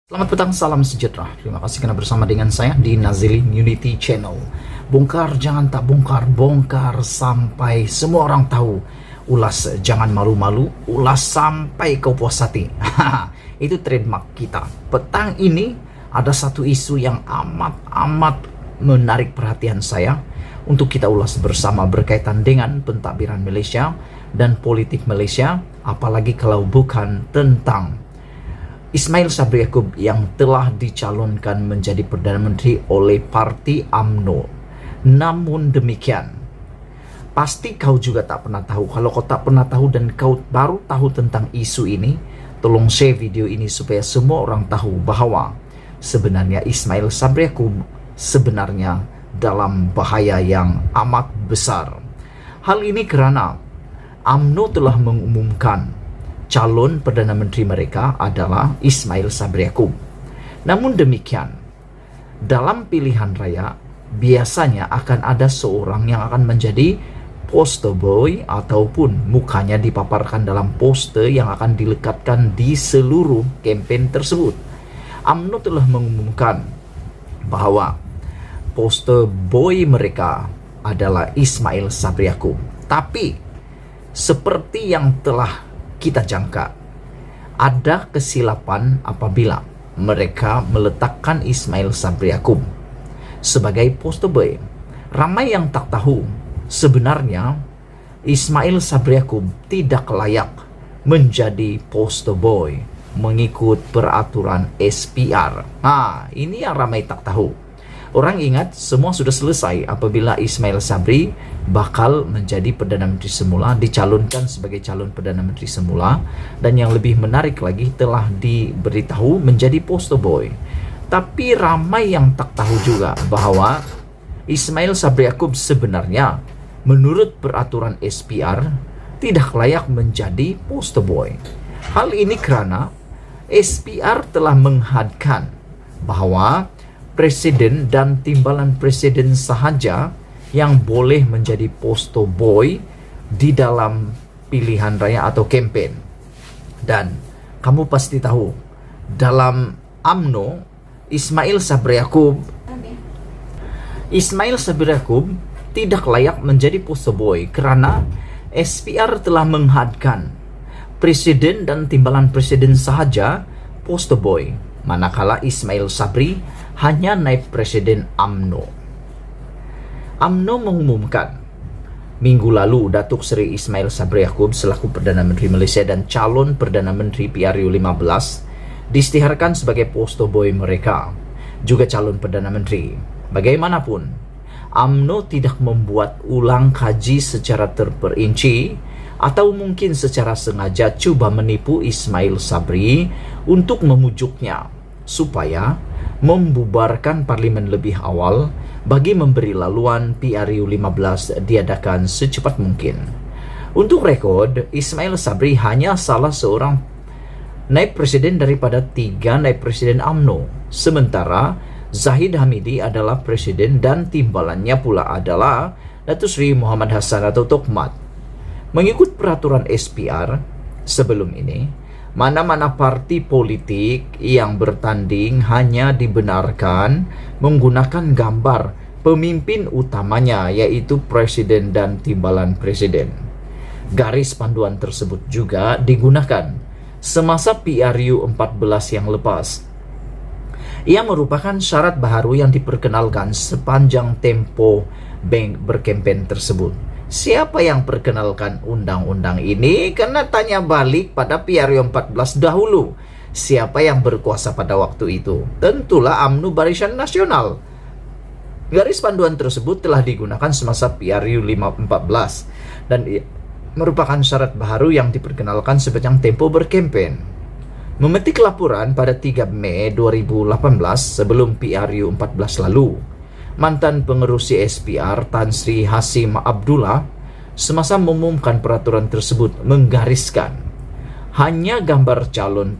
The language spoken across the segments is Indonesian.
Selamat petang, salam sejahtera. Terima kasih karena bersama dengan saya di Nazilin Unity Channel. Bongkar jangan tak bongkar, bongkar sampai semua orang tahu. Ulas jangan malu-malu, ulas sampai kau puas hati. Itu trademark kita. Petang ini ada satu isu yang amat menarik perhatian saya untuk kita ulas bersama berkaitan dengan pentadbiran Malaysia dan politik Malaysia, apalagi kalau bukan tentang Ismail Sabri Yaakob yang telah dicalonkan menjadi Perdana Menteri oleh Parti UMNO. Namun demikian, pasti kau juga tak pernah tahu. Kalau kau tak pernah tahu dan kau baru tahu tentang isu ini, tolong share video ini supaya semua orang tahu bahwa sebenarnya Ismail Sabri Yaakob sebenarnya dalam bahaya yang amat besar. Hal ini karena UMNO telah mengumumkan calon Perdana Menteri mereka adalah Ismail Sabri Yaakob. Namun demikian, dalam pilihan raya biasanya akan ada seorang yang akan menjadi poster boy ataupun mukanya dipaparkan dalam poster yang akan dilekatkan di seluruh kempen tersebut. UMNO telah mengumumkan bahwa poster boy mereka adalah Ismail Sabri Yaakob. Tapi seperti yang telah kita jangka, ada kesilapan apabila mereka meletakkan Ismail Sabri Yaakob sebagai poster boy. Ramai yang tak tahu sebenarnya Ismail Sabri Yaakob tidak layak menjadi poster boy mengikut peraturan SPR. Ini yang ramai tak tahu. Orang ingat semua sudah selesai apabila Ismail Sabri bakal menjadi Perdana Menteri semula, dicalonkan sebagai calon Perdana Menteri semula, dan yang lebih menarik lagi telah diberitahu menjadi poster boy. Tapi ramai yang tak tahu juga bahwa Ismail Sabri Yaakob sebenarnya menurut peraturan SPR tidak layak menjadi poster boy. Hal ini karena SPR telah menghadkan bahwa presiden dan timbalan presiden sahaja yang boleh menjadi poster boy di dalam pilihan raya atau kempen. Dan kamu pasti tahu, dalam UMNO, Ismail Sabri Yaakob tidak layak menjadi poster boy karena SPR telah menghadkan presiden dan timbalan presiden sahaja poster boy, manakala Ismail Sabri hanya naib presiden UMNO. UMNO mengumumkan minggu lalu Datuk Seri Ismail Sabri Yaakob selaku Perdana Menteri Malaysia dan calon Perdana Menteri PRU 15 diisytiharkan sebagai poster boy mereka, juga calon Perdana Menteri. Bagaimanapun, UMNO tidak membuat ulang kaji secara terperinci atau mungkin secara sengaja cuba menipu Ismail Sabri untuk memujuknya supaya membubarkan parlimen lebih awal bagi memberi laluan PRU 15 diadakan secepat mungkin. Untuk rekod, Ismail Sabri hanya salah seorang naib presiden daripada 3 naib presiden UMNO, sementara Zahid Hamidi adalah presiden dan timbalannya pula adalah Datuk Seri Muhammad Hassan atau Tokmat. Mengikut peraturan SPR sebelum ini, mana-mana parti politik yang bertanding hanya dibenarkan menggunakan gambar pemimpin utamanya, yaitu presiden dan timbalan presiden. Garis panduan tersebut juga digunakan semasa PRU 14 yang lepas. Ia merupakan syarat baru yang diperkenalkan sepanjang tempo berkempen tersebut. Siapa yang perkenalkan undang-undang ini? Kena tanya balik pada PRU 14 dahulu. Siapa yang berkuasa pada waktu itu? Tentulah UMNO Barisan Nasional. Garis panduan tersebut telah digunakan semasa PRU 14 dan merupakan syarat baru yang diperkenalkan sepanjang tempo berkempen. Memetik laporan pada 3 Mei 2018 sebelum PRU 14 lalu, mantan pengerusi SPR Tan Sri Hasim Abdullah semasa mengumumkan peraturan tersebut menggariskan hanya gambar calon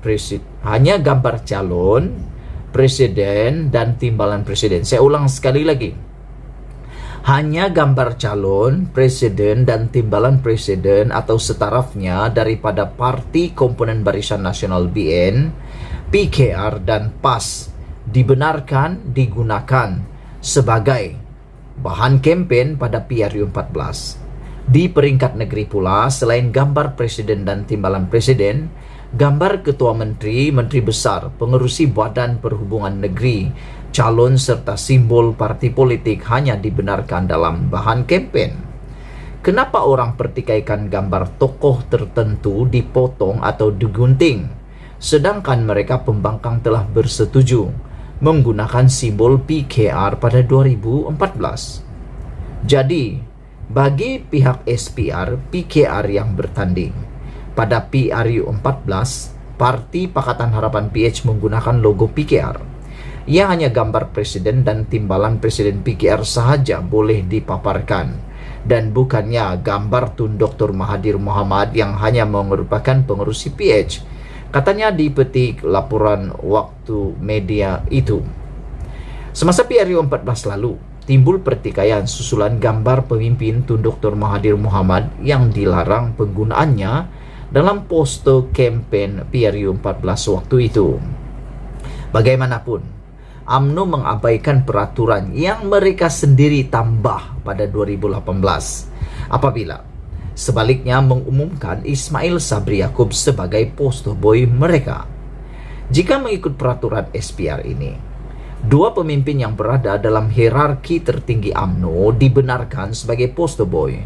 presiden dan timbalan presiden. Saya ulang sekali lagi. Hanya gambar calon presiden dan timbalan presiden atau setarafnya daripada parti komponen Barisan Nasional BN PKR dan PAS dibenarkan digunakan sebagai bahan kempen pada PRU 14. Di peringkat negeri pula, selain gambar presiden dan timbalan presiden, gambar ketua menteri, menteri besar, pengerusi badan perhubungan negeri, calon serta simbol parti politik hanya dibenarkan dalam bahan kempen. Kenapa orang pertikaikan gambar tokoh tertentu dipotong atau digunting, sedangkan mereka pembangkang telah bersetuju menggunakan simbol PKR pada 2014? Jadi, bagi pihak SPR, PKR yang bertanding. Pada PRU 14, Parti Pakatan Harapan PH menggunakan logo PKR. Ia hanya gambar presiden dan timbalan presiden PKR sahaja boleh dipaparkan, dan bukannya gambar Tun Dr. Mahathir Mohamad yang hanya merupakan pengerusi PH, katanya di petik laporan waktu media itu. Semasa PRU 14 lalu, timbul pertikaian susulan gambar pemimpin Tun Dr. Mahathir Mohamad yang dilarang penggunaannya dalam poster kempen PRU 14 waktu itu. Bagaimanapun, UMNO mengabaikan peraturan yang mereka sendiri tambah pada 2018 apabila sebaliknya mengumumkan Ismail Sabri Yaakob sebagai poster boy mereka. Jika mengikut peraturan SPR ini, dua pemimpin yang berada dalam hierarki tertinggi UMNO dibenarkan sebagai poster boy.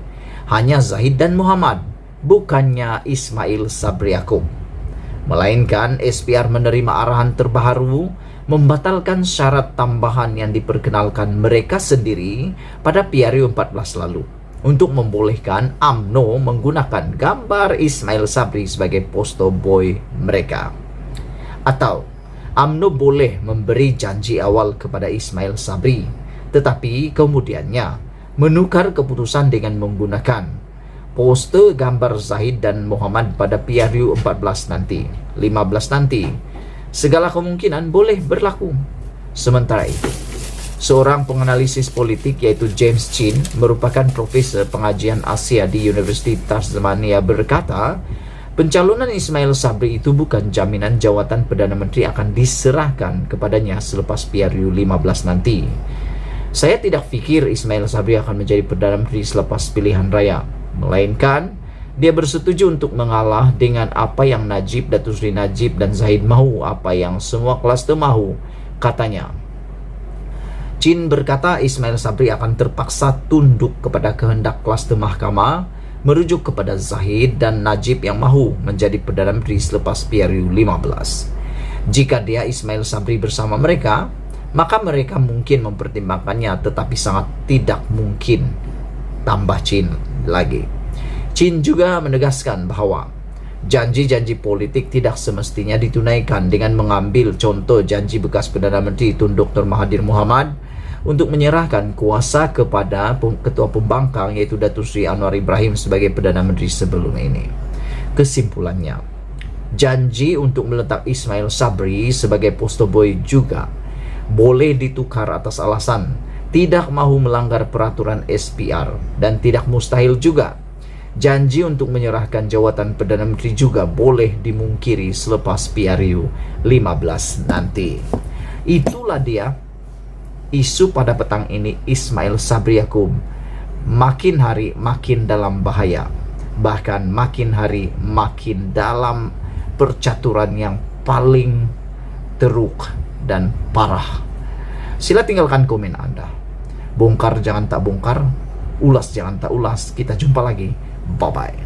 Hanya Zahid dan Muhammad, bukannya Ismail Sabri Yaakob. Melainkan SPR menerima arahan terbaru membatalkan syarat tambahan yang diperkenalkan mereka sendiri pada PRU 14 lalu untuk membolehkan UMNO menggunakan gambar Ismail Sabri sebagai poster boy mereka. Atau UMNO boleh memberi janji awal kepada Ismail Sabri, tetapi kemudiannya menukar keputusan dengan menggunakan poster gambar Zahid dan Muhammad pada PRU 14 nanti, 15 nanti. Segala kemungkinan boleh berlaku. Sementara itu, seorang penganalisis politik yaitu James Chin, merupakan profesor pengajian Asia di University Tasmania, berkata, pencalonan Ismail Sabri itu bukan jaminan jawatan Perdana Menteri akan diserahkan kepadanya selepas PRU 15 nanti. Saya tidak pikir Ismail Sabri akan menjadi Perdana Menteri selepas pilihan raya, melainkan dia bersetuju untuk mengalah dengan apa yang Najib, Datuk Seri Najib dan Zahid mahu, apa yang semua kluster mahu, katanya. Chin berkata Ismail Sabri akan terpaksa tunduk kepada kehendak kluster mahkamah, merujuk kepada Zahid dan Najib yang mahu menjadi Perdana Menteri selepas PRU 15. Jika dia Ismail Sabri bersama mereka, maka mereka mungkin mempertimbangkannya, tetapi sangat tidak mungkin, tambah Chin lagi. Chin juga menegaskan bahwa janji-janji politik tidak semestinya ditunaikan, dengan mengambil contoh janji bekas Perdana Menteri Tun Dr. Mahathir Mohamad untuk menyerahkan kuasa kepada ketua pembangkang yaitu Datuk Seri Anwar Ibrahim sebagai Perdana Menteri sebelum ini. Kesimpulannya, janji untuk meletak Ismail Sabri sebagai poster boy juga boleh ditukar atas alasan tidak mahu melanggar peraturan SPR, dan tidak mustahil juga janji untuk menyerahkan jawatan Perdana Menteri juga boleh dimungkiri selepas PRU 15 nanti. Itulah dia isu pada petang ini. Ismail Sabri Yaakob makin hari makin dalam bahaya, bahkan makin hari makin dalam percaturan yang paling teruk dan parah. Sila tinggalkan komen Anda. Bongkar jangan tak bongkar, ulas jangan tak ulas. Kita jumpa lagi. Bye-bye.